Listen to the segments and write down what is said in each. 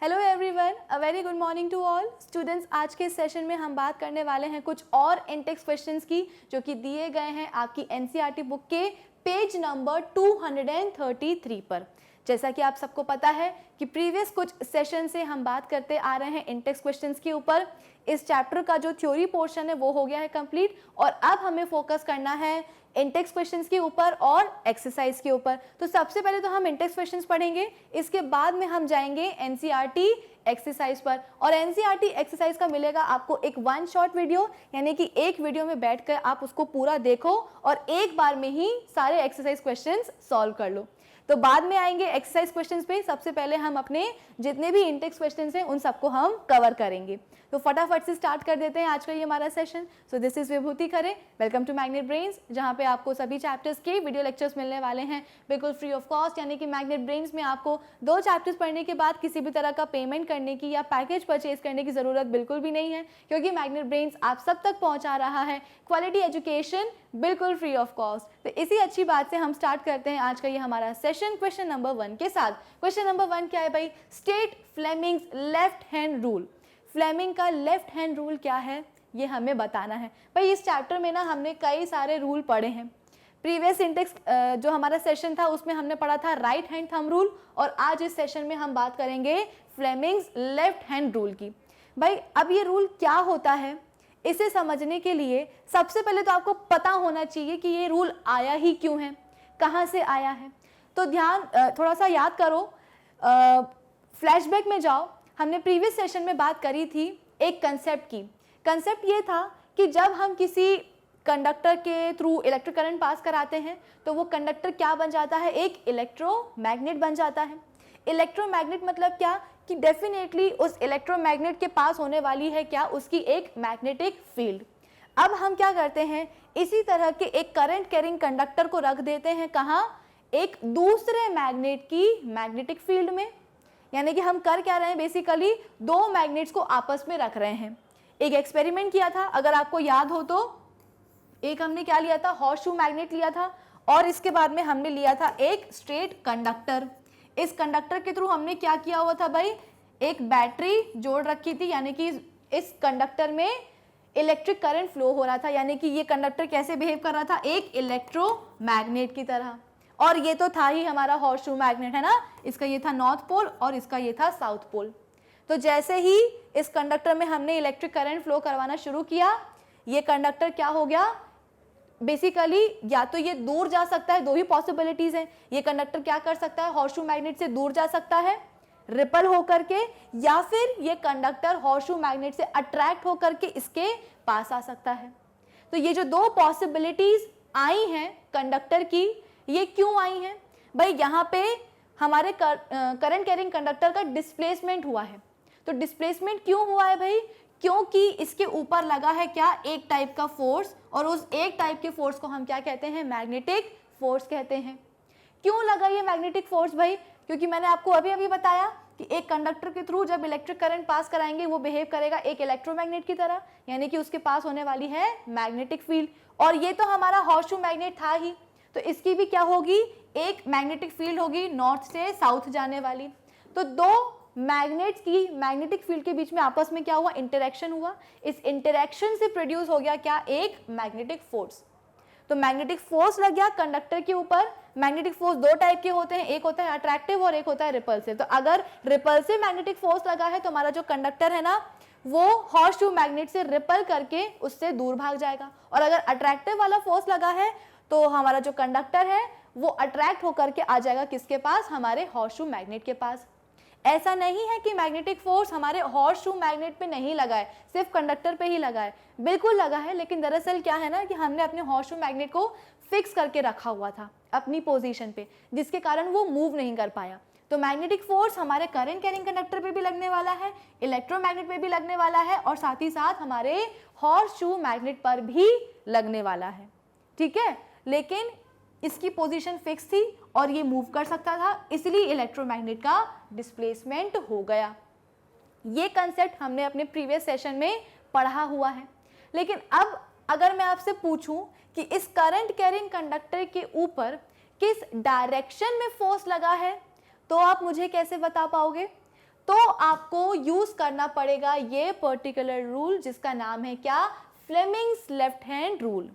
Hello everyone, a very good morning to all students. आज के session में हम बात करने वाले हैं कुछ और इंटेक्स क्वेश्चंस की जो कि दिए गए हैं आपकी एनसीईआरटी बुक के पेज नंबर 233 पर। जैसा कि आप सबको पता है कि प्रीवियस कुछ सेशन से हम बात करते आ रहे हैं इंटेक्स क्वेश्चंस के ऊपर। इस चैप्टर का जो थ्योरी पोर्शन है वो हो गया है कंप्लीट और अब हमें फोकस करना है इंटेक्स क्वेश्चंस के ऊपर और एक्सरसाइज के ऊपर। तो सबसे पहले तो हम इंटेक्स क्वेश्चंस पढ़ेंगे, इसके बाद में हम जाएंगे एनसीईआरटी एक्सरसाइज पर। और एनसीईआरटी एक्सरसाइज का मिलेगा आपको एक वन शॉट वीडियो, यानी कि एक वीडियो में बैठकर आप उसको पूरा देखो और एक बार में ही सारे एक्सरसाइज क्वेश्चंस सॉल्व कर लो। तो बाद में आएंगे एक्सरसाइज क्वेश्चंस पे। सबसे पहले हम अपने जितने भी इंटेक्स क्वेश्चंस हैं उन सबको हम कवर करेंगे। तो फटाफट से स्टार्ट कर देते हैं आज का ये हमारा session. So this is Vibhuti Khare, welcome to Magnet Brains, जहाँ पे आपको सभी चैप्टर्स के वीडियो लेक्चर्स मिलने वाले हैं बिल्कुल फ्री ऑफ कॉस्ट। यानी कि मैग्नेट ब्रेन्स में आपको 2 चैप्टर्स पढ़ने के बाद किसी भी तरह का पेमेंट करने की या पैकेज परचेज करने की जरूरत बिल्कुल भी नहीं है, क्योंकि मैग्नेट ब्रेन्स आप सब तक पहुंचा रहा है क्वालिटी एजुकेशन बिल्कुल फ्री ऑफ कॉस्ट। तो इसी अच्छी बात से हम स्टार्ट करते हैं आज का ये हमारा सेशन क्वेश्चन नंबर 1 के साथ। क्वेश्चन नंबर 1 क्या है भाई? State Fleming's left hand rule. Fleming का लेफ्ट हैंड रूल क्या है ये हमें बताना है भाई। इस चैप्टर में ना हमने कई सारे रूल पढ़े हैं। प्रीवियस इंटेक्स जो हमारा सेशन था उसमें हमने पढ़ा था राइट हैंड थंब रूल, और आज इस सेशन में हम बात करेंगे फ्लेमिंग्स लेफ्ट हैंड रूल की। भाई अब ये रूल क्या होता है, इसे समझने के लिए सबसे पहले तो आपको पता होना चाहिए कि ये रूल आया ही क्यों है, कहाँ से आया है। तो ध्यान थोड़ा सा याद करो, फ्लैशबैक में जाओ। हमने प्रीवियस सेशन में बात करी थी एक कंसेप्ट की। कंसेप्ट ये था कि जब हम किसी कंडक्टर के थ्रू इलेक्ट्रिक करंट पास कराते हैं तो वो कंडक्टर क्या बन जाता है? एक इलेक्ट्रोमैग्नेट बन जाता है। इलेक्ट्रोमैग्नेट मतलब क्या कि डेफिनेटली उस इलेक्ट्रोमैग्नेट के पास होने वाली है क्या? उसकी एक मैग्नेटिक फील्ड। अब हम क्या करते हैं, इसी तरह के एक करंट कैरिंग कंडक्टर को रख देते हैं कहाँ? एक दूसरे मैग्नेट की मैग्नेटिक फील्ड में। यानी कि हम कर क्या रहे हैं, बेसिकली 2 मैग्नेट्स को आपस में रख रहे हैं। एक एक्सपेरिमेंट किया था, अगर आपको याद हो तो, एक हमने क्या लिया था, हॉर्सशू मैग्नेट लिया था, और इसके बाद में हमने लिया था एक स्ट्रेट कंडक्टर। इस कंडक्टर के थ्रू हमने क्या किया हुआ था भाई, एक बैटरी जोड़ रखी थी, यानी कि इस कंडक्टर में इलेक्ट्रिक करंट फ्लो हो रहा था। यानी कि ये कंडक्टर कैसे बिहेव कर रहा था? एक इलेक्ट्रोमैग्नेट की तरह। और ये तो था ही हमारा हॉर्सशू मैग्नेट, है ना। इसका ये था नॉर्थ पोल और इसका ये था साउथ पोल। तो जैसे ही इस कंडक्टर में हमने इलेक्ट्रिक करंट फ्लो करवाना शुरू किया, ये कंडक्टर क्या हो गया, बेसिकली या तो ये दूर जा सकता है, 2 ही पॉसिबिलिटीज हैं। ये कंडक्टर क्या कर सकता है, हॉर्सशू मैग्नेट से दूर जा सकता है रिपल होकर के, या फिर ये कंडक्टर हॉर्सशू मैग्नेट से अट्रैक्ट होकर के इसके पास आ सकता है। तो ये जो 2 पॉसिबिलिटीज आई हैं कंडक्टर की, ये क्यों आई हैं भाई? यहाँ पे हमारे करंट कैरिंग कंडक्टर का डिस्प्लेसमेंट हुआ है। तो डिस्प्लेसमेंट क्यों हुआ है भाई? क्योंकि इसके ऊपर लगा है क्या, एक टाइप का फोर्स, और उस एक टाइप के फोर्स को हम क्या कहते हैं, मैग्नेटिक फोर्स कहते हैं। क्यों लगा ये मैग्नेटिक फोर्स भाई? क्योंकि मैंने आपको अभी अभी बताया कि एक कंडक्टर के थ्रू जब इलेक्ट्रिक करंट पास कराएंगे वो बिहेव करेगा एक इलेक्ट्रोमैग्नेट की तरह, यानी कि उसके पास होने वाली है मैग्नेटिक फील्ड। और ये तो हमारा हॉर्सशू मैग्नेट था ही, तो इसकी भी क्या होगी, एक मैग्नेटिक फील्ड होगी नॉर्थ से साउथ जाने वाली। तो 2 मैग्नेट्स की मैग्नेटिक फील्ड के बीच में आपस में क्या हुआ, इंटरेक्शन हुआ। इस इंटरेक्शन से प्रोड्यूस हो गया क्या, एक मैग्नेटिक फोर्स। तो मैग्नेटिक फोर्स लग गया कंडक्टर के ऊपर। मैग्नेटिक फोर्स 2 टाइप के होते हैं, एक होता है अट्रैक्टिव और एक होता है रिपल्सिव। तो अगर रिपल्सिव मैग्नेटिक फोर्स लगा है तो हमारा जो कंडक्टर है ना, वो हॉर्सशू मैग्नेट से रिपल करके उससे दूर भाग जाएगा। और अगर अट्रैक्टिव वाला फोर्स लगा है तो हमारा जो कंडक्टर है वो अट्रैक्ट होकर के आ जाएगा किसके पास, हमारे हॉर्सशू मैग्नेट के पास। ऐसा नहीं है कि मैग्नेटिक फोर्स हमारे हॉर्सशू मैग्नेट पे नहीं लगा है, सिर्फ कंडक्टर पे ही लगा है। बिल्कुल लगा है, लेकिन दरअसल क्या है ना कि हमने अपने हॉर्सशू मैग्नेट को फिक्स करके रखा हुआ था अपनी पोजीशन पे, जिसके कारण वो मूव नहीं कर पाया। तो मैग्नेटिक फोर्स हमारे करंट कैरिंग कंडक्टर पे भी लगने वाला है, इलेक्ट्रोमैग्नेट पे भी लगने वाला है, और साथ ही साथ हमारे हॉर्सशू मैग्नेट पर भी लगने वाला है। ठीक है, लेकिन इसकी पोजीशन फिक्स थी और ये मूव कर सकता था, इसलिए इलेक्ट्रोमैग्नेट का डिस्प्लेसमेंट हो गया। ये कंसेप्ट हमने अपने प्रीवियस सेशन में पढ़ा हुआ है। लेकिन अब अगर मैं आपसे पूछूं कि इस करंट कैरिंग कंडक्टर के ऊपर किस डायरेक्शन में फोर्स लगा है, तो आप मुझे कैसे बता पाओगे? तो आपको यूज करना पड़ेगा ये पर्टिकुलर रूल जिसका नाम है क्या, फ्लेमिंग्स लेफ्ट हैंड रूल।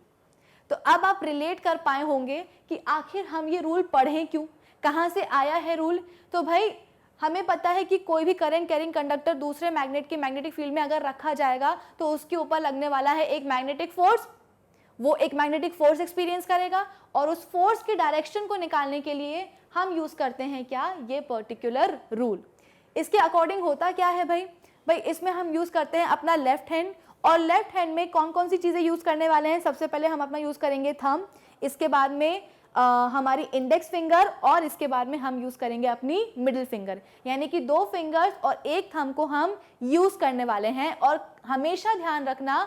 तो अब आप रिलेट कर पाए होंगे कि आखिर हम ये रूल पढ़ें क्यों, कहाँ से आया है रूल। तो भाई हमें पता है कि कोई भी करंट कैरिंग कंडक्टर दूसरे मैग्नेट के मैग्नेटिक फील्ड में अगर रखा जाएगा तो उसके ऊपर लगने वाला है एक मैग्नेटिक फोर्स, वो एक मैग्नेटिक फोर्स एक्सपीरियंस करेगा और उस फोर्स की डायरेक्शन को निकालने के लिए हम यूज करते हैं क्या, ये पर्टिकुलर रूल। इसके अकॉर्डिंग होता क्या है भाई, इसमें हम यूज करते हैं अपना लेफ्ट हैंड, और लेफ्ट हैंड में कौन कौन सी चीजें यूज करने वाले हैं, सबसे पहले हम अपना यूज करेंगे थंब, इसके बाद में हमारी इंडेक्स फिंगर, और इसके बाद में हम यूज करेंगे अपनी मिडिल फिंगर, यानी कि 2 फिंगर्स और एक थंब को हम यूज करने वाले हैं। और हमेशा ध्यान रखना,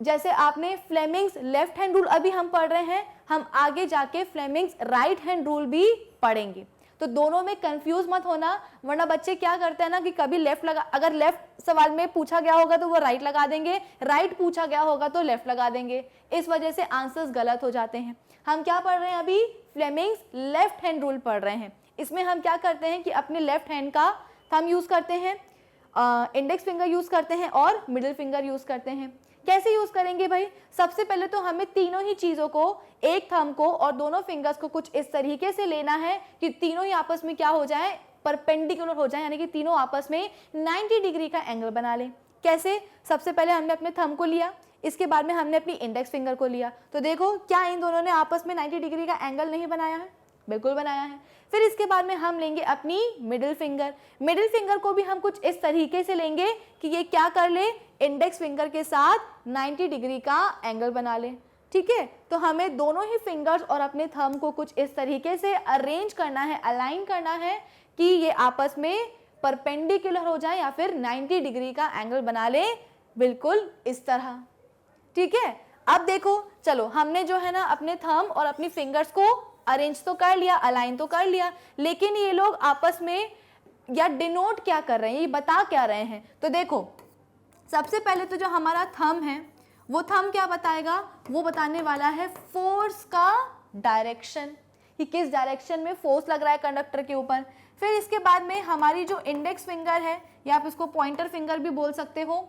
जैसे आपने फ्लेमिंग्स लेफ्ट हैंड रूल अभी हम पढ़ रहे हैं, हम आगे जाके फ्लेमिंग्स राइट हैंड रूल भी पढ़ेंगे, तो दोनों में कंफ्यूज मत होना, वरना बच्चे क्या करते हैं ना कि कभी लेफ्ट लगा, अगर लेफ्ट सवाल में पूछा गया होगा तो वो राइट लगा देंगे, राइट पूछा गया होगा तो लेफ्ट लगा देंगे, इस वजह से आंसर्स गलत हो जाते हैं। हम क्या पढ़ रहे हैं अभी, फ्लेमिंग्स लेफ्ट हैंड रूल पढ़ रहे हैं। इसमें हम क्या करते हैं कि अपने लेफ्ट हैंड का थंब यूज करते हैं, इंडेक्स फिंगर यूज करते हैं और मिडिल फिंगर यूज करते हैं। कैसे यूज करेंगे भाई, सबसे पहले तो हमें तीनों ही चीजों को, एक थंब को और दोनों फिंगर्स को कुछ इस तरीके से लेना है कि तीनों ही आपस में क्या हो जाए, परपेंडिकुलर हो जाए, यानी कि तीनों आपस में 90 डिग्री का एंगल बना लें। कैसे, सबसे पहले हमने अपने थंब को लिया, इसके बाद में हमने अपनी इंडेक्स फिंगर को लिया, तो देखो क्या इन दोनों ने आपस में 90 डिग्री का एंगल नहीं बनाया है, बिल्कुल बनाया है। फिर इसके बाद में हम लेंगे अपनी मिडिल फिंगर, मिडिल फिंगर को भी हम कुछ इस तरीके से लेंगे कि ये क्या कर ले, इंडेक्स फिंगर के साथ 90 डिग्री का एंगल बना ले। ठीक है, तो हमें दोनों ही फिंगर्स और अपने थंब को कुछ इस तरीके से अरेंज करना है, अलाइन करना है कि ये आपस में परपेंडिकुलर हो जाए या फिर 90 डिग्री का एंगल बना ले, बिल्कुल इस तरह। ठीक है, अब देखो, चलो हमने जो है ना अपने थंब और अपनी फिंगर्स को अरेंज तो कर लिया, अलाइन तो कर लिया, लेकिन ये लोग आपस में या डिनोट क्या कर रहे हैं, ये बता क्या रहे हैं। तो देखो, सबसे पहले तो जो हमारा थंब है, वो थंब क्या बताएगा, वो बताने वाला है फोर्स का डायरेक्शन, कि किस डायरेक्शन में फोर्स लग रहा है कंडक्टर के ऊपर। फिर इसके बाद में हमारी जो इंडेक्स फिंगर है, या आप इसको पॉइंटर फिंगर भी बोल सकते हो,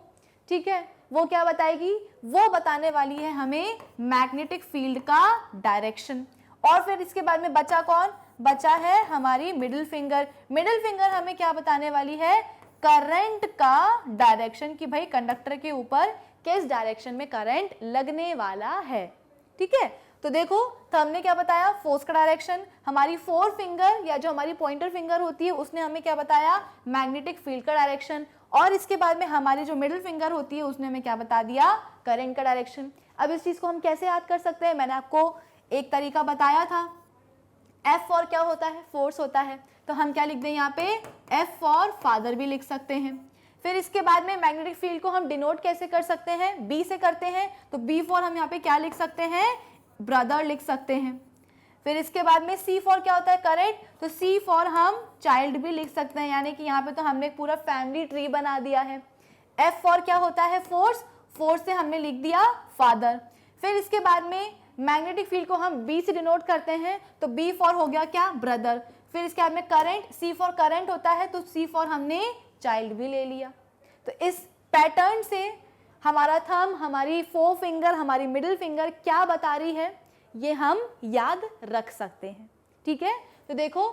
ठीक है, वो क्या बताएगी, वो बताने वाली है हमें मैग्नेटिक फील्ड का डायरेक्शन। और फिर इसके बाद में बचा कौन, बचा है हमारी मिडिल फिंगर। मिडिल फिंगर हमें क्या बताने वाली है, करंट का डायरेक्शन, कि भाई कंडक्टर के ऊपर किस डायरेक्शन में करंट लगने वाला है। ठीक है, तो देखो, तो हमने क्या बताया, फोर्स का डायरेक्शन, हमारी 4 फिंगर या जो हमारी पॉइंटर फिंगर होती है उसने हमें क्या बताया, मैग्नेटिक फील्ड का डायरेक्शन, और इसके बाद में हमारी जो मिडिल फिंगर होती है उसने हमें क्या बता दिया, करंट का डायरेक्शन। अब इस चीज को हम कैसे याद कर सकते हैं, मैंने आपको एक तरीका बताया था, F फॉर क्या होता है, फोर्स होता है, तो हम क्या लिख दें यहाँ पे, F फॉर फादर भी लिख सकते हैं। फिर इसके बाद में मैग्नेटिक फील्ड को हम डिनोट कैसे कर सकते हैं, B से करते हैं, तो B फॉर हम यहाँ पे क्या लिख सकते हैं, ब्रदर लिख सकते हैं। फिर इसके बाद में C फॉर क्या होता है, करंट, तो C फॉर हम चाइल्ड भी लिख सकते हैं, यानी कि यहाँ पे तो हमने एक पूरा फैमिली ट्री बना दिया है। F फॉर क्या होता है, फोर्स, फोर्स से हमने लिख दिया फादर। फिर इसके बाद में मैग्नेटिक फील्ड को हम B से डिनोट करते हैं, तो B फॉर हो गया क्या, ब्रदर। फिर इसके बाद में करंट, C फॉर करंट होता है, तो C फॉर हमने चाइल्ड भी ले लिया। तो इस पैटर्न से हमारा थंब, हमारी 4 फिंगर, हमारी मिडिल फिंगर क्या बता रही है, ये हम याद रख सकते हैं। ठीक है, तो देखो,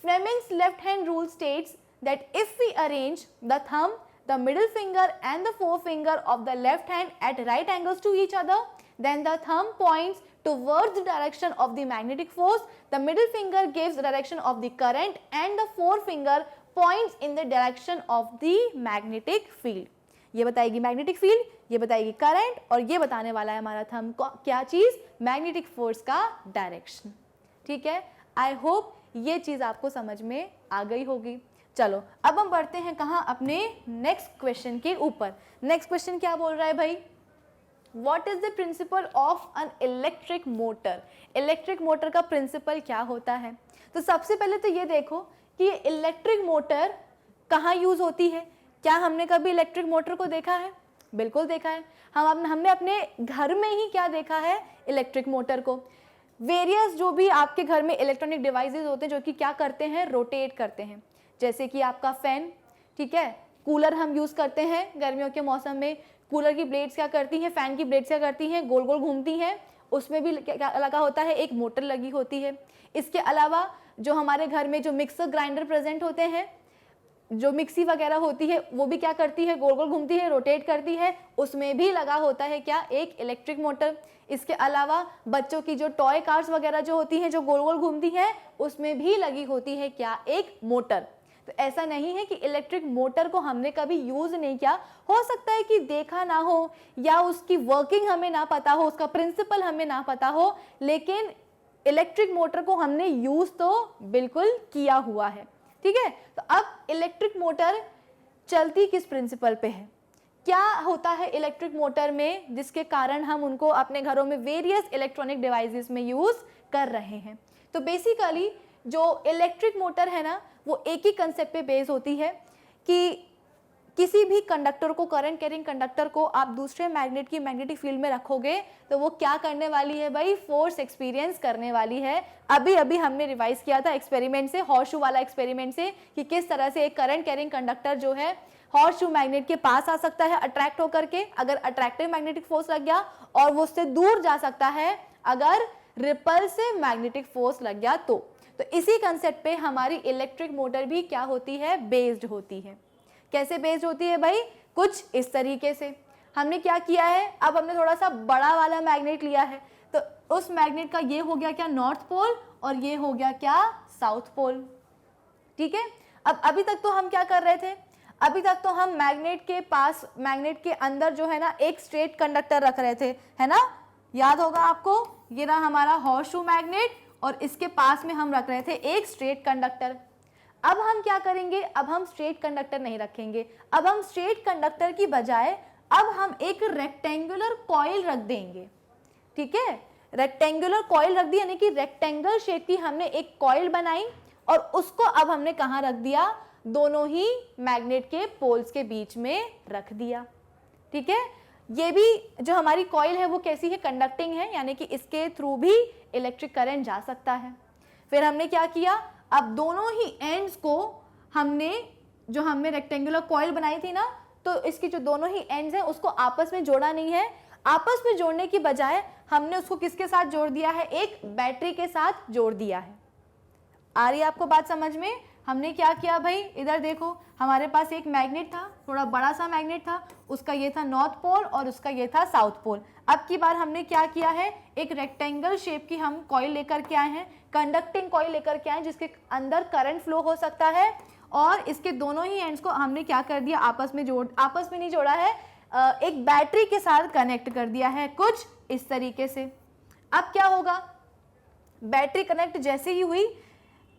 Fleming's left hand rule states that if we arrange the thumb, the middle finger and the forefinger of the left hand at right angles to each other, then the thumb points towards the direction of the magnetic force, the middle finger gives the direction of the current, and the forefinger points in the direction of the magnetic field. ये बताएगी magnetic field, ये बताएगी current, और ये बताने वाला है हमारा थंब को क्या चीज, मैग्नेटिक फोर्स का डायरेक्शन। ठीक है, आई होप ये चीज आपको समझ में आ गई होगी। चलो अब हम बढ़ते हैं कहाँ, अपने नेक्स्ट क्वेश्चन के ऊपर। नेक्स्ट क्वेश्चन क्या बोल रहा है भाई, what is the principle of N electric motor. Electric motor का प्रिंसिपल क्या होता है, तो सबसे पहले तो ये देखो कि ये इलेक्ट्रिक मोटर कहाँ यूज होती है। क्या हमने कभी इलेक्ट्रिक मोटर को देखा है, बिल्कुल देखा है। हमने अपने घर में ही क्या देखा है, इलेक्ट्रिक मोटर को। वेरियस जो भी आपके घर में इलेक्ट्रॉनिक डिवाइसेस होते हैं जो कि क्या करते हैं, रोटेट करते हैं, जैसे कि आपका फैन, ठीक है। कूलर हम यूज़ करते हैं गर्मियों के मौसम में, कूलर की ब्लेड्स क्या करती हैं, फैन की ब्लेड्स क्या करती हैं, गोल गोल घूमती हैं, उसमें भी क्या लगा होता है, एक मोटर लगी होती है। इसके अलावा जो हमारे घर में जो मिक्सर ग्राइंडर प्रेजेंट होते हैं, जो मिक्सी वगैरह होती है, वो भी क्या करती है, गोल गोल घूमती है, रोटेट करती है, उसमें भी लगा होता है क्या, एक इलेक्ट्रिक मोटर। इसके अलावा बच्चों की जो टॉय कार्स वगैरह जो होती हैं, जो गोल गोल घूमती हैं, उसमें भी लगी होती है क्या, एक मोटर। तो ऐसा नहीं है कि इलेक्ट्रिक मोटर को हमने कभी यूज नहीं किया, हो सकता है कि देखा ना हो या उसकी वर्किंग हमें ना पता हो, उसका प्रिंसिपल हमें ना पता हो, लेकिन इलेक्ट्रिक मोटर को हमने यूज तो बिल्कुल किया हुआ है। ठीक है। तो अब इलेक्ट्रिक मोटर चलती किस प्रिंसिपल पे है, क्या होता है इलेक्ट्रिक मोटर में जिसके कारण हम उनको अपने घरों में वेरियस इलेक्ट्रॉनिक डिवाइसेस में यूज कर रहे हैं। तो बेसिकली जो इलेक्ट्रिक मोटर है ना, वो एक ही कंसेप्ट पे बेस होती है कि किसी भी कंडक्टर को, करंट कैरिंग कंडक्टर को आप दूसरे मैग्नेट की मैग्नेटिक फील्ड में रखोगे तो वो क्या करने वाली है भाई, फोर्स एक्सपीरियंस करने वाली है। अभी अभी हमने रिवाइज किया था एक्सपेरिमेंट से, हॉर्सशू वाला एक्सपेरिमेंट से, कि किस तरह से एक करंट कैरिंग कंडक्टर जो है हॉर्सशू मैग्नेट के पास आ सकता है अट्रैक्ट होकर के, अगर अट्रैक्टिव मैग्नेटिक फोर्स लग गया, और वो उससे दूर जा सकता है अगर रिपल्सिव मैग्नेटिक फोर्स लग गया तो इसी कंसेप्ट पे हमारी इलेक्ट्रिक मोटर भी क्या होती है, बेस्ड होती है। कैसे बेस्ड होती है भाई, कुछ इस तरीके से। हमने क्या किया है, अब हमने थोड़ा सा बड़ा वाला मैग्नेट लिया है, तो उस मैग्नेट का ये हो गया क्या, नॉर्थ पोल, और ये हो गया क्या, साउथ पोल। ठीक है। अब अभी तक तो हम क्या कर रहे थे, अभी तक तो हम मैग्नेट के पास, मैग्नेट के अंदर जो है ना एक स्ट्रेट कंडक्टर रख रहे थे, है ना, याद होगा आपको, ये ना हमारा हॉर्सशू मैग्नेट, और इसके पास में हम रख रहे थे एक स्ट्रेट कंडक्टर। अब हम क्या करेंगे, अब हम स्ट्रेट कंडक्टर नहीं रखेंगे, अब हम स्ट्रेट कंडक्टर की बजाय अब हम एक रेक्टेंगुलर कॉइल रख देंगे। ठीक है, रेक्टेंगुलर कॉइल रख दिया, यानी कि रेक्टेंगल शेप की हमने एक कॉइल बनाई, और उसको अब हमने कहाँ रख दिया, दोनों ही मैग्नेट के पोल्स के बीच में रख दिया। ठीक है। ये भी जो हमारी कॉइल है वो कैसी है, कंडक्टिंग है, यानी कि इसके थ्रू भी इलेक्ट्रिक करंट जा सकता है। फिर हमने क्या किया, अब दोनों ही एंड्स को हमने, जो हमने रेक्टेंगुलर कॉइल बनाई थी ना, तो इसकी जो दोनों ही एंड्स हैं उसको आपस में जोड़ा नहीं है, आपस में जोड़ने की बजाय हमने उसको किसके साथ जोड़ दिया है, एक बैटरी के साथ जोड़ दिया है। आ रही है आपको बात समझ में। हमने क्या किया भाई, इधर देखो, हमारे पास एक मैग्नेट था, थोड़ा बड़ा सा मैग्नेट था, उसका ये था नॉर्थ पोल और उसका ये था साउथ पोल। अब की बार हमने क्या किया है, एक रेक्टेंगल शेप की हम कॉइल लेकर के आए हैं, कंडक्टिंग कॉइल लेकर के आए जिसके अंदर करंट फ्लो हो सकता है, और इसके दोनों ही एंड्स को हमने क्या कर दिया, आपस में नहीं जोड़ा है, एक बैटरी के साथ कनेक्ट कर दिया है, कुछ इस तरीके से। अब क्या होगा, बैटरी कनेक्ट जैसे ही हुई,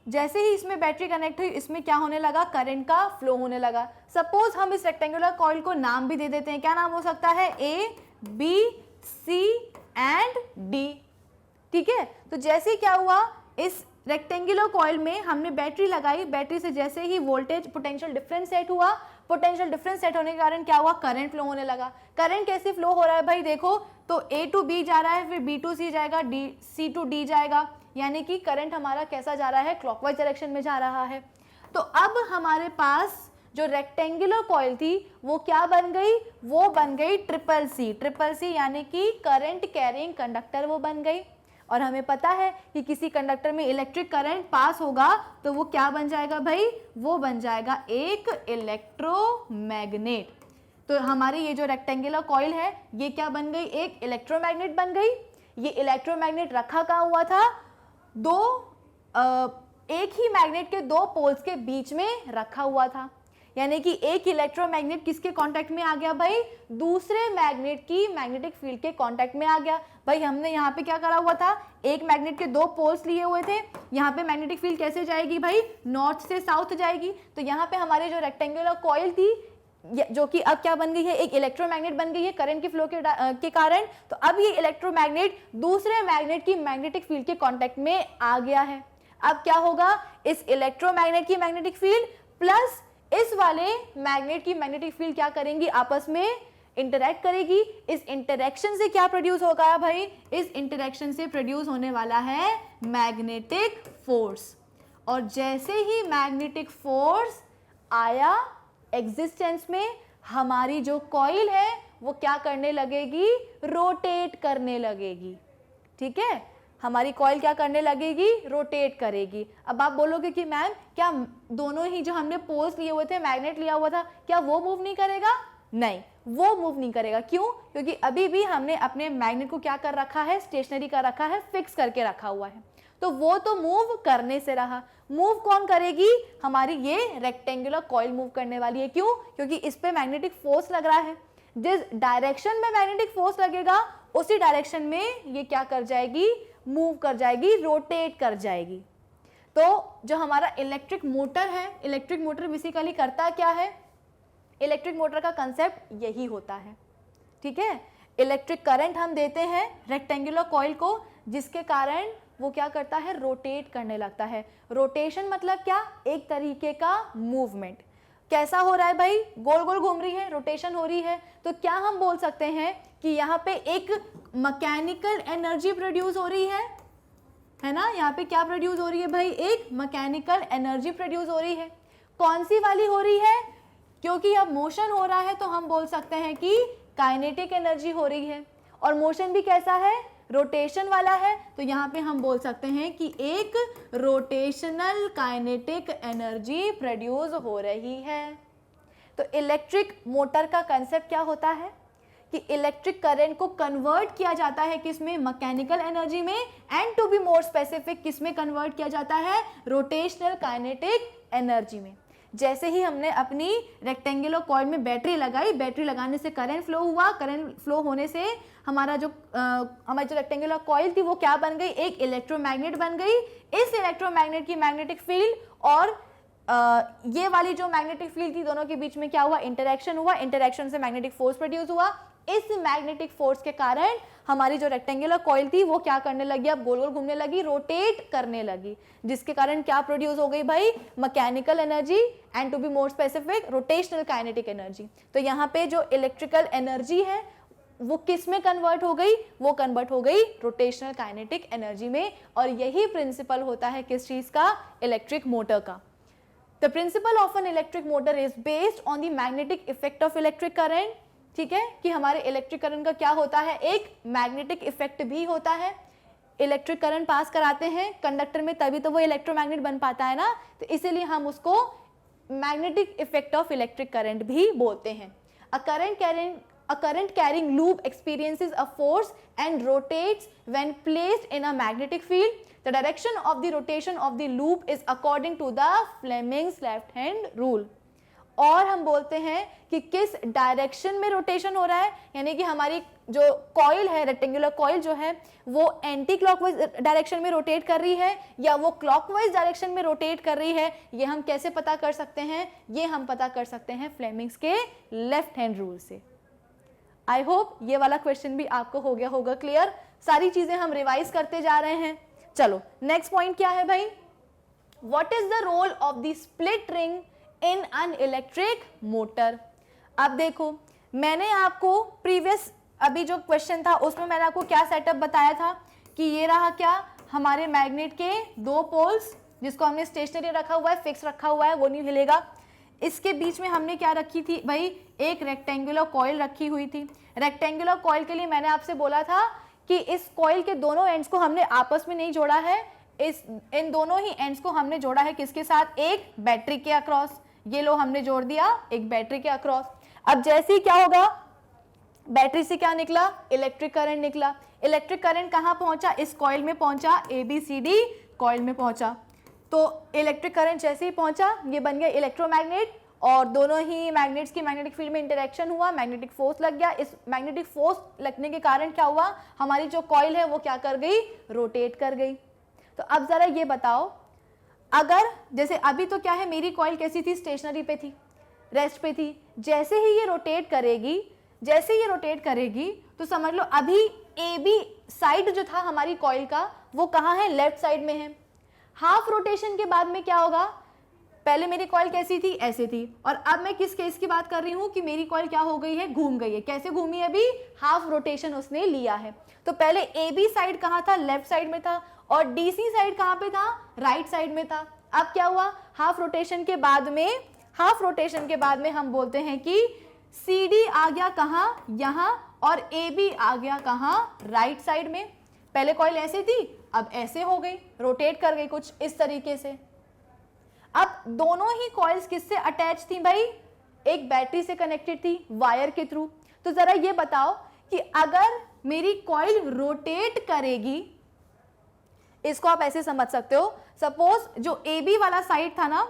जैसे ही इसमें बैटरी कनेक्ट हुई, इसमें क्या होने लगा, करंट का फ्लो होने लगा। सपोज हम इस रेक्टेंगुलर कॉइल को नाम भी दे देते हैं, क्या नाम हो सकता है, A B C and D. ठीक है। तो जैसे क्या हुआ, इस रेक्टेंगुलर कॉइल में हमने बैटरी लगाई, बैटरी से जैसे ही वोल्टेज पोटेंशियल डिफरेंस सेट हुआ, पोटेंशियल डिफरेंस सेट होने के कारण क्या हुआ, करंट फ्लो होने लगा। करंट कैसे फ्लो हो रहा है भाई, देखो तो A टू B जा रहा है, फिर B टू C जाएगा, C टू D जाएगा, यानी कि करंट हमारा कैसा जा रहा है, क्लॉकवाइज डायरेक्शन में जा रहा है। तो अब हमारे पास जो रेक्टेंगुलर कॉइल थी वो क्या बन गई, वो बन गई ट्रिपल सी, यानी कि करंट कैरिंग कंडक्टर वो बन गई। और हमें पता है कि किसी कंडक्टर में इलेक्ट्रिक करंट पास होगा तो वो क्या बन जाएगा भाई, वो बन जाएगा एक इलेक्ट्रोमैग्नेट। तो हमारी ये जो रेक्टेंगुलर कॉइल है ये क्या बन गई, एक इलेक्ट्रोमैग्नेट बन गई। ये इलेक्ट्रोमैग्नेट रखा कहाँ हुआ था, एक ही मैग्नेट के दो पोल्स के बीच में रखा हुआ था, यानी कि एक इलेक्ट्रोमैग्नेट किसके कांटेक्ट में आ गया भाई, दूसरे मैग्नेट की मैग्नेटिक फील्ड के कांटेक्ट में आ गया। भाई हमने यहाँ पे क्या करा हुआ था, एक मैग्नेट के दो पोल्स लिए हुए थे, यहाँ पे मैग्नेटिक फील्ड कैसे जाएगी भाई, नॉर्थ से साउथ जाएगी। तो यहाँ पे हमारी जो रेक्टेंगुलर कॉइल थी जो कि अब क्या बन गई है, एक इलेक्ट्रोमैग्नेट बन गई है करंट की फ्लो के कारण। तो अब ये इलेक्ट्रोमैग्नेट दूसरे मैग्नेट की मैग्नेटिक फील्ड के कांटेक्ट में आ गया है। अब क्या होगा, इस इलेक्ट्रोमैग्नेट की मैग्नेटिक फील्ड प्लस इस वाले मैग्नेट की मैग्नेटिक फील्ड क्या करेंगी, आपस में इंटरैक्ट करेगी। इस इंटरैक्शन से क्या प्रोड्यूस होगा भाई, इस इंटरैक्शन से प्रोड्यूस होने वाला है मैग्नेटिक फोर्स। और जैसे ही मैग्नेटिक फोर्स आया एग्जिस्टेंस में हमारी जो कॉइल है वो क्या करने लगेगी, रोटेट करने लगेगी। ठीक है, हमारी कॉइल क्या करने लगेगी, रोटेट करेगी। अब आप बोलोगे कि मैम क्या दोनों ही जो हमने पोल्स लिए हुए थे, मैग्नेट लिया हुआ था, क्या वो मूव नहीं करेगा? नहीं, वो मूव नहीं करेगा। क्यों? क्योंकि अभी भी हमने अपने मैग्नेट को क्या कर रखा है, स्टेशनरी कर रखा है, फिक्स करके रखा हुआ है। तो वो तो मूव करने से रहा। मूव कौन करेगी? हमारी ये रेक्टेंगुलर कॉइल मूव करने वाली है। क्यों? क्योंकि इस पे मैग्नेटिक फोर्स लग रहा है। जिस डायरेक्शन में मैग्नेटिक फोर्स लगेगा उसी डायरेक्शन में ये क्या कर जाएगी, मूव कर जाएगी, रोटेट कर जाएगी। तो जो हमारा इलेक्ट्रिक मोटर है, इलेक्ट्रिक मोटर बेसिकली करता क्या है? इलेक्ट्रिक मोटर का कंसेप्ट यही होता है। ठीक है, इलेक्ट्रिक करंट हम देते हैं रेक्टेंगुलर कॉइल को, जिसके कारण वो क्या करता है, रोटेट करने लगता है। रोटेशन मतलब क्या? एक तरीके का मूवमेंट। कैसा हो रहा है भाई? गोल गोल घूम रही है, रोटेशन हो रही है। तो क्या हम बोल सकते हैं कि यहाँ पे एक मैकेनिकल एनर्जी प्रोड्यूस हो रही है ना? यहाँ पे क्या प्रोड्यूस हो रही है भाई? एक मैकेनिकल एनर्जी प्रोड्यूस हो रही है। कौन सी वाली हो रही है? क्योंकि अब मोशन हो रहा है तो हम बोल सकते हैं कि काइनेटिक एनर्जी हो रही है। और मोशन भी कैसा है? रोटेशन वाला है। तो यहाँ पे हम बोल सकते हैं कि एक रोटेशनल काइनेटिक एनर्जी प्रोड्यूस हो रही है। तो इलेक्ट्रिक मोटर का कंसेप्ट क्या होता है कि इलेक्ट्रिक करंट को कन्वर्ट किया जाता है किसमें? मैकेनिकल एनर्जी में। And to be more specific, किसमें कन्वर्ट किया जाता है? रोटेशनल काइनेटिक एनर्जी में। जैसे ही हमने अपनी रेक्टेंगुलर कॉइल में बैटरी लगाई, बैटरी लगाने से करंट फ्लो हुआ, करंट फ्लो होने से हमारी जो रेक्टेंगुलर कॉइल थी वो क्या बन गई? एक इलेक्ट्रोमैग्नेट बन गई। इस इलेक्ट्रोमैग्नेट की मैग्नेटिक फील्ड और ये वाली जो मैग्नेटिक फील्ड थी, दोनों के बीच में क्या हुआ? इंटरेक्शन हुआ। इंटरेक्शन से मैग्नेटिक फोर्स प्रोड्यूस हुआ। इस मैग्नेटिक फोर्स के कारण हमारी जो रेक्टेंगुलर कॉइल थी वो क्या करने लगी? अब गोल गोल घूमने लगी, रोटेट करने लगी, जिसके कारण क्या प्रोड्यूस हो गई भाई? Mechanical energy and to be more specific rotational kinetic energy. तो यहाँ पे जो इलेक्ट्रिकल एनर्जी है वो किस में कन्वर्ट हो गई? वो कन्वर्ट हो गई रोटेशनल काइनेटिक एनर्जी में। और यही प्रिंसिपल होता है किस चीज का? इलेक्ट्रिक मोटर का। The principle of N electric motor is based on the magnetic effect of electric current. ठीक है, कि हमारे इलेक्ट्रिक करंट का क्या होता है? एक मैग्नेटिक इफेक्ट भी होता है। इलेक्ट्रिक करंट पास कराते हैं कंडक्टर में, तभी तो वो इलेक्ट्रोमैग्नेट बन पाता है ना। तो इसीलिए हम उसको magnetic effect of electric current भी बोलते हैं। A current carrying loop experiences a force and rotates when placed in a magnetic field. The direction of the rotation of the loop is according to the Fleming's left hand rule. और हम बोलते हैं कि किस direction में rotation हो रहा है, यानी कि हमारी जो कॉइल है, रेक्टेंगुलर कॉइल जो है, वो एंटी क्लॉकवाइज डायरेक्शन में रोटेट कर रही है या वो क्लॉकवाइज डायरेक्शन में रोटेट कर रही है। ये हम कैसे पता कर सकते हैं? ये हम पता कर सकते हैं फ्लेमिंग्स के लेफ्ट हैंड रूल से। आई होप ये वाला क्वेश्चन भी आपको हो गया होगा क्लियर। सारी चीजें हम रिवाइज करते जा रहे हैं। चलो नेक्स्ट पॉइंट क्या है भाई? What is the role of the split ring in an electric motor? अब देखो, मैंने आपको प्रीवियस अभी जो क्वेश्चन था उसमें मैंने आपको क्या सेटअप बताया था कि ये रहा क्या? हमारे मैग्नेट के दो पोल्स, जिसको हमने स्टेशनरी रखा हुआ है, फिक्स रखा हुआ है, वो नहीं हिलेगा। इसके बीच में हमने क्या रखी थी भाई? एक रेक्टेंगुलर कॉइल रखी हुई थी। रेक्टेंगुलर कॉइल के लिए मैंने आपसे बोला था कि इस कॉइल के दोनों एंड्स को हमने आपस में नहीं जोड़ा है, इन दोनों ही एंड्स को हमने जोड़ा है किसके साथ? एक बैटरी के अक्रॉस। ये लो हमने जोड़ दिया एक बैटरी के अक्रॉस। अब जैसे ही क्या होगा, बैटरी से क्या निकला? इलेक्ट्रिक करंट निकला। इलेक्ट्रिक करंट कहाँ पहुंचा? इस कॉइल में पहुंचा, ABCD कॉइल में पहुंचा। तो इलेक्ट्रिक करंट जैसे ही पहुंचा, ये बन गया इलेक्ट्रोमैग्नेट, और दोनों ही मैग्नेट्स की मैग्नेटिक फील्ड में इंटरेक्शन हुआ, मैग्नेटिक फोर्स लग गया। इस मैग्नेटिक फोर्स लगने के कारण क्या हुआ? हमारी जो कॉइल है वो क्या कर गई? रोटेट कर गई। तो अब जरा ये बताओ, अगर जैसे अभी तो क्या है, मेरी कॉइल कैसी थी? स्टेशनरी पे थी, रेस्ट पे थी। जैसे ही ये रोटेट करेगी, जैसे ये रोटेट करेगी तो समझ लो अभी AB साइड जो था हमारी कॉइल का वो कहाँ है? लेफ्ट साइड में है। हाफ रोटेशन के बाद में क्या होगा? पहले मेरी कॉइल कैसी थी? ऐसे थी। और अब मैं किस केस की बात कर रही हूँ कि मेरी कॉइल क्या हो गई है? घूम गई है। कैसे घूमी है? अभी हाफ रोटेशन उसने लिया है। तो पहले AB साइड कहाँ था? लेफ्ट साइड में था। और DC साइड कहाँ पे था? राइट साइड में था। अब क्या हुआ? हाफ रोटेशन के बाद में हाफ रोटेशन के बाद में हम बोलते हैं कि CD आ गया कहाँ, यहाँ, और AB आ गया कहाँ, राइट साइड में। पहले कॉइल ऐसे थी, अब ऐसे हो गई, रोटेट कर गई कुछ इस तरीके से। अब दोनों ही कॉइल्स किससे अटैच थी भाई, एक बैटरी से कनेक्टेड थी वायर के थ्रू। तो जरा ये बताओ कि अगर मेरी कॉइल रोटेट करेगी, इसको आप ऐसे समझ सकते हो, सपोज जो AB वाला साइड था ना,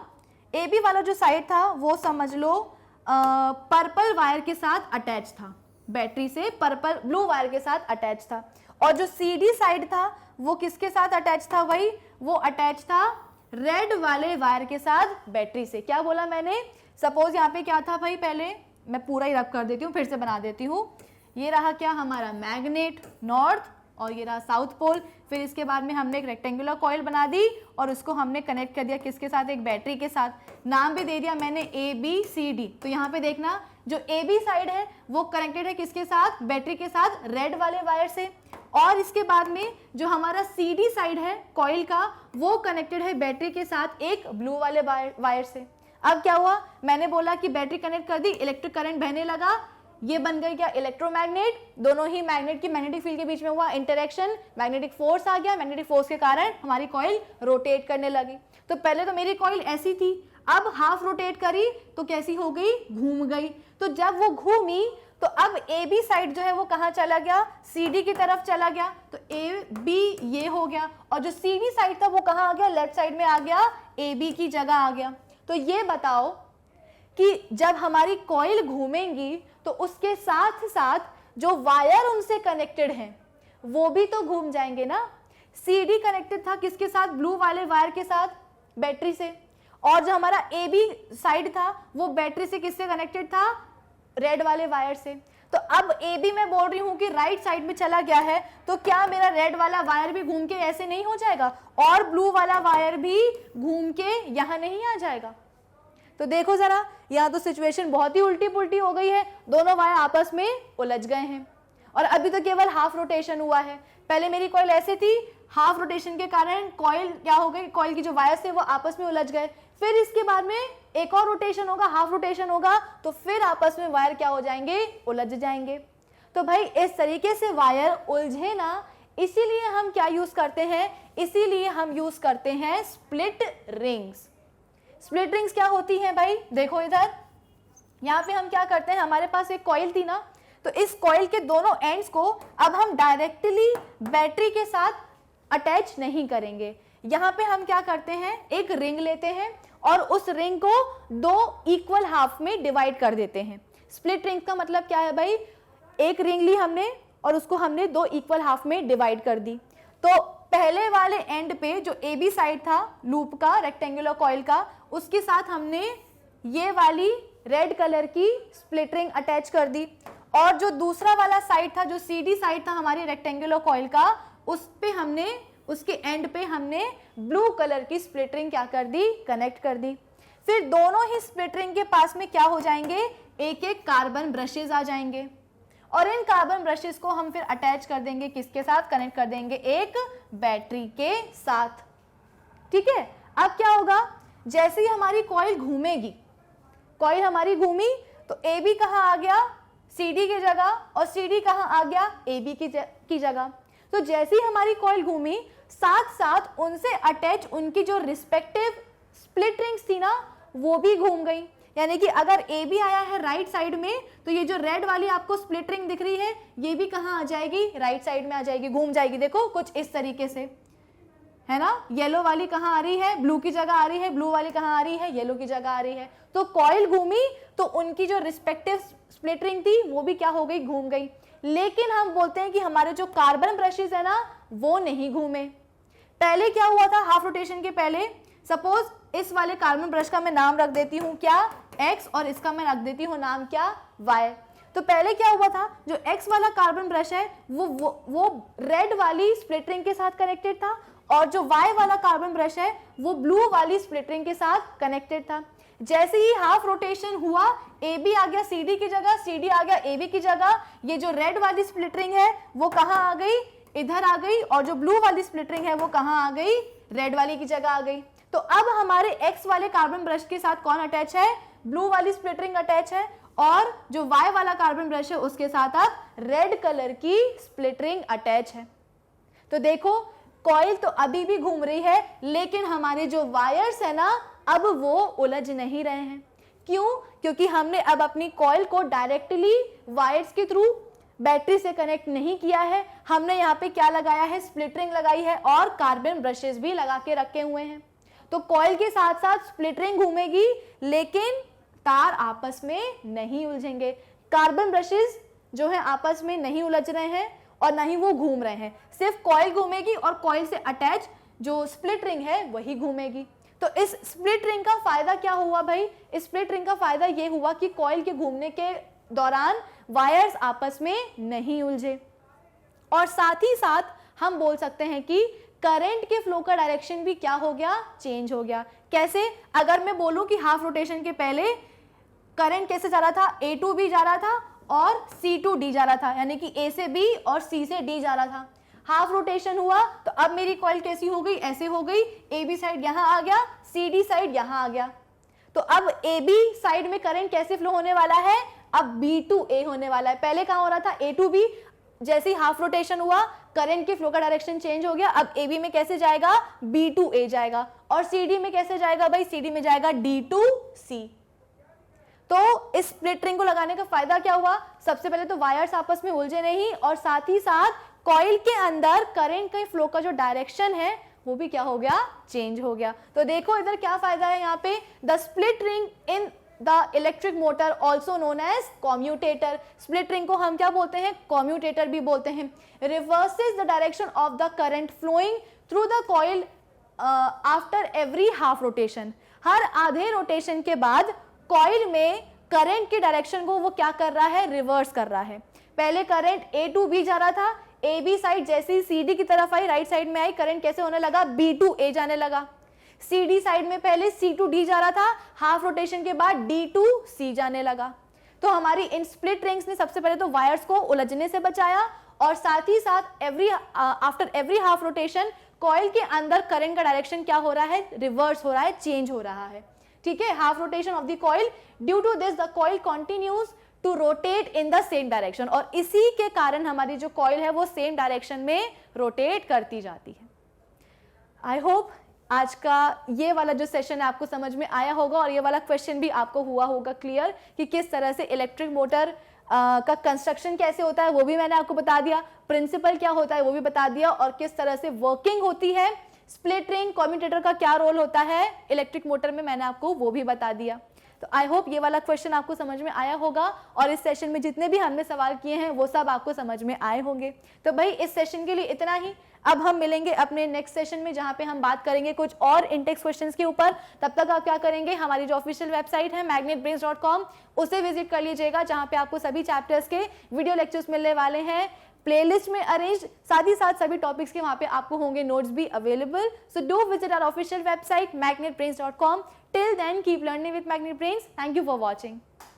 AB वाला जो साइड था वो समझ लो पर्पल वायर के साथ अटैच था, बैटरी से पर्पल ब्लू वायर के साथ अटैच था, और जो CD साइड था वो किसके साथ अटैच था भाई, वो अटैच था रेड वाले वायर के साथ बैटरी से। क्या बोला मैंने, सपोज यहाँ पे क्या था भाई, पहले मैं पूरा ही रब कर देती हूँ, फिर से बना देती हूँ। ये रहा क्या हमारा मैग्नेट नॉर्थ, और ये रहा साउथ पोल। फिर इसके बाद में हमने एक रेक्टेंगुलर कॉइल बना दी और उसको हमने कनेक्ट कर दिया किसके साथ, एक बैटरी के साथ। नाम भी दे दिया मैंने ABCD। तो यहाँ पे देखना जो AB साइड है वो कनेक्टेड है किसके साथ, बैटरी के साथ, रेड वाले वायर से, और इसके बाद में जो हमारा CD साइड है कॉइल का वो कनेक्टेड है बैटरी के साथ एक ब्लू वाले वायर से। अब क्या हुआ, मैंने बोला कि बैटरी कनेक्ट कर दी, इलेक्ट्रिक करंट बहने लगा, ये बन गई क्या, इलेक्ट्रोमैग्नेट। दोनों ही मैग्नेट की मैग्नेटिक फील्ड के बीच में हुआ इंटरेक्शन, मैग्नेटिक फोर्स आ गया, मैग्नेटिक फोर्स के कारण हमारी कॉइल रोटेट करने लगी। तो पहले तो मेरी कॉइल ऐसी थी, अब हाफ रोटेट करी तो कैसी हो गई, घूम गई। तो जब वो घूमी तो अब AB साइड जो है वो कहाँ चला गया, CD की तरफ चला गया, तो AB ये हो गया, और जो CD साइड था वो कहाँ आ गया, लेफ्ट साइड में आ गया, AB की जगह आ गया। तो ये बताओ कि जब हमारी कॉइल घूमेंगी तो उसके साथ साथ जो वायर उनसे कनेक्टेड हैं वो भी तो घूम जाएंगे ना। CD कनेक्टेड था किसके साथ, ब्लू वाले वायर के साथ, बैटरी से, और जो हमारा AB साइड था वो बैटरी से किससे कनेक्टेड था, रेड वाले वायर से। तो अब AB मैं बोल रही हूं कि राइट साइड में चला गया है, तो क्या मेरा रेड वाला वायर भी घूम के ऐसे नहीं हो जाएगा, और ब्लू वाला वायर भी घूम के यहां नहीं आ जाएगा। तो देखो जरा, यहाँ तो सिचुएशन बहुत ही उल्टी पुल्टी हो गई है, दोनों वायर आपस में उलझ गए हैं, और अभी तो केवल हाफ रोटेशन हुआ है। पहले मेरी कॉइल ऐसे थी, हाफ रोटेशन के कारण कॉइल क्या हो गई, कॉइल की जो वायर्स थे वो आपस में उलझ गए। फिर इसके बाद में एक और रोटेशन होगा, हाफ रोटेशन होगा, तो फिर आपस में वायर क्या हो जाएंगे, उलझ जाएंगे। तो भाई इस तरीके से वायर उलझे ना, इसीलिए हम क्या यूज करते हैं, इसीलिए हम यूज करते हैं स्प्लिट रिंग्स। स्प्लिट रिंग्स क्या होती हैं भाई, देखो इधर, यहाँ पे हम क्या करते हैं, हमारे पास एक कॉइल थी ना, तो इस कॉइल के दोनों एंड्स को अब हम डायरेक्टली बैटरी के साथ अटैच नहीं करेंगे। यहाँ पे हम क्या करते हैं, एक रिंग लेते हैं और उस रिंग को दो इक्वल हाफ में डिवाइड कर देते हैं। स्प्लिट रिंग का मतलब क्या है भाई, एक रिंग ली हमने और उसको हमने दो इक्वल हाफ में डिवाइड कर दी। तो पहले वाले एंड पे जो AB साइड था लूप का, रेक्टेंगुलर कॉइल का, उसके साथ हमने ये वाली रेड कलर की स्प्लिट रिंग अटैच कर दी, और जो दूसरा वाला साइड था, जो CD साइड था हमारी रेक्टेंगुलर कॉइल का, उस पे हमने, उसके एंड पे हमने ब्लू कलर की स्प्लिट रिंग क्या कर दी, कनेक्ट कर दी। फिर दोनों ही स्प्लिट रिंग के पास में क्या हो जाएंगे, एक एक कार्बन ब्रशेज आ जाएंगे, और इन कार्बन ब्रशेस को हम फिर अटैच कर देंगे किसके साथ, कनेक्ट कर देंगे एक बैटरी के साथ। ठीक है, अब क्या होगा, जैसे ही हमारी कॉइल घूमेगी, कॉइल हमारी घूमी तो AB कहाँ आ गया, CD की जगह, और CD कहाँ आ गया, AB की जगह। तो जैसे ही हमारी कॉइल घूमी, साथ साथ उनसे अटैच उनकी जो रिस्पेक्टिव स्प्लिट रिंग्स थी ना, वो भी घूम गई। यानी कि अगर AB आया है राइट साइड में, तो ये जो रेड वाली आपको स्प्लिट रिंग दिख रही है, ये भी कहाँ आ जाएगी, राइट साइड में आ जाएगी, घूम जाएगी। देखो कुछ इस तरीके से, है ना। येलो वाली कहाँ आ रही है, ब्लू की जगह आ रही है, ब्लू वाली कहाँ आ रही है, येलो की जगह आ रही है। तो कॉइल घूमी तो उनकी जो रिस्पेक्टिव स्प्लिट रिंग थी वो भी क्या हो गई, घूम गई। लेकिन हम बोलते हैं कि हमारे जो कार्बन ब्रशेस है ना, वो नहीं घूमे। पहले क्या हुआ था, हाफ रोटेशन के पहले, सपोज इस वाले कार्बन ब्रश का मैं नाम रख देती हूँ क्या, X, और इसका मैं रख देती हूँ नाम क्या, Y। तो पहले क्या हुआ था, जो X वाला कार्बन ब्रश है वो रेड वाली स्प्लिट रिंग के साथ कनेक्टेड था, और जो Y वाला कार्बन ब्रश है वो ब्लू वाली स्प्लिट रिंग के साथ कनेक्टेड था। जैसे ही हाफ रोटेशन हुआ, AB आ गया CD की जगह, CD आ गया AB की जगह, ये जो रेड वाली स्प्लिट रिंग है वो कहाँ आ गई, इधर आ गई, और जो ब्लू वाली स्प्लिट रिंग है वो कहाँ आ गई, रेड वाली की जगह आ गई। तो अब हमारे X वाले कार्बन ब्रश के साथ कौन अटैच है, ब्लू वाली स्प्लिट रिंग अटैच है और जो Y वाला कार्बन ब्रश है उसके साथ आप रेड कलर की स्प्लिट रिंग अटैच है। तो देखो कॉइल तो अभी भी घूम रही है, लेकिन हमारे जो वायर्स है ना अब वो उलझ नहीं रहे हैं। क्यों? क्योंकि हमने अब अपनी कॉइल को डायरेक्टली वायर्स के थ्रू बैटरी से कनेक्ट नहीं किया है। हमने यहाँ पे क्या लगाया है, स्प्लिट रिंग लगाई है और कार्बन ब्रशेस भी लगा के रखे हुए हैं। तो कॉइल के साथ साथ स्प्लिट रिंग घूमेगी, लेकिन तार आपस में नहीं उलझेंगे। कार्बन ब्रशेस जो है आपस में नहीं उलझ रहे हैं और ना ही वो घूम रहे हैं, सिर्फ कॉइल घूमेगी और कॉइल से अटैच जो स्प्लिट रिंग है वही घूमेगी। तो इस स्प्लिट रिंग का फायदा क्या हुआ भाई? इस स्प्लिट रिंग का फायदा ये हुआ कि कॉइल के घूमने के दौरान वायर्स आपस में नहीं उलझे और साथ ही साथ हम बोल सकते हैं कि करंट के फ्लो का डायरेक्शन भी क्या हो गया, चेंज हो गया। कैसे? अगर मैं बोलूं कि हाफ रोटेशन के पहले करंट कैसे जा रहा था, A टू B जा रहा था और C टू D जा रहा था, यानी कि A से B और C से D जा रहा था। हाफ रोटेशन हुआ तो अब मेरी कॉइल कैसी हो गई, ऐसे हो गई, AB साइड यहां आ गया, CD साइड यहां आ गया। तो अब AB साइड में करंट कैसे फ्लो होने वाला है, अब B टू A होने वाला है। पहले कहां हो रहा था, A टू B। जैसे ही हाफ रोटेशन हुआ करंट के फ्लो का डायरेक्शन चेंज हो गया, अब AB में कैसे जाएगा, B टू A जाएगा और CD में कैसे जाएगा भाई, CD में जाएगा D टू C। तो इस स्प्लिट रिंग को लगाने का फायदा क्या हुआ? सबसे पहले तो वायर्स आपस में उलझे नहीं और साथ ही साथ कॉइल के अंदर करंट के फ्लो का जो डायरेक्शन है वो भी क्या हो गया, चेंज हो गया। तो देखो इधर क्या फायदा है यहाँ पे, the split ring in the electric motor also known as commutator. Split ring को हम क्या बोलते हैं, कॉम्यूटेटर भी बोलते हैं। Reverses the direction of the current flowing through the coil after every half rotation. हर आधे रोटेशन के बाद कॉइल में करंट के डायरेक्शन को वो क्या कर रहा है, रिवर्स कर रहा है। पहले करंट A टू B जा रहा था, AB साइड जैसे ही CD की तरफ आई, राइट साइड में आई, करंट कैसे होने लगा, B टू A जाने लगा। CD साइड में पहले C टू D जा रहा था, हाफ रोटेशन के बाद D टू C जाने लगा। तो हमारी इन स्प्लिट रिंग्स ने सबसे पहले तो वायर्स को उलझने से बचाया और साथ ही साथ after every half rotation coil के अंदर करंट का डायरेक्शन क्या हो रहा है, रिवर्स हो रहा है, चेंज हो रहा है। ठीक है, half rotation of the coil, due to this the coil continues to rotate in the same direction. और इसी के कारण हमारी जो कॉइल है वो सेम डायरेक्शन में रोटेट करती जाती है। आई होप आज का ये वाला जो सेशन है आपको समझ में आया होगा और ये वाला क्वेश्चन भी आपको हुआ होगा क्लियर कि किस तरह से इलेक्ट्रिक मोटर का कंस्ट्रक्शन कैसे होता है वो भी मैंने आपको बता दिया, प्रिंसिपल क्या होता है वो भी बता दिया और किस तरह से वर्किंग होती है, स्प्लिट रिंग कम्यूटेटर का क्या रोल होता है इलेक्ट्रिक मोटर में मैंने आपको वो भी बता दिया। तो आई होप ये वाला क्वेश्चन आपको समझ में आया होगा और इस सेशन में जितने भी हमने सवाल किए हैं वो सब आपको समझ में आए होंगे। तो भाई इस सेशन के लिए इतना ही। अब हम मिलेंगे अपने नेक्स्ट सेशन में जहां पे हम बात करेंगे कुछ और इंटेक्स क्वेश्चंस के ऊपर। तब तक आप क्या करेंगे, हमारी जो ऑफिशियल वेबसाइट है magnetbrains.com उसे विजिट कर लीजिएगा, जहां पे आपको सभी चैप्टर्स के वीडियो लेक्चर्स मिलने वाले हैं प्लेलिस्ट में अरेंज, साथ ही साथ सभी टॉपिक्स के वहां पे आपको होंगे नोट्स भी available. So do visit our official website magnetbrains.com. Till then, keep learning with Magnet Brains. Thank you for watching.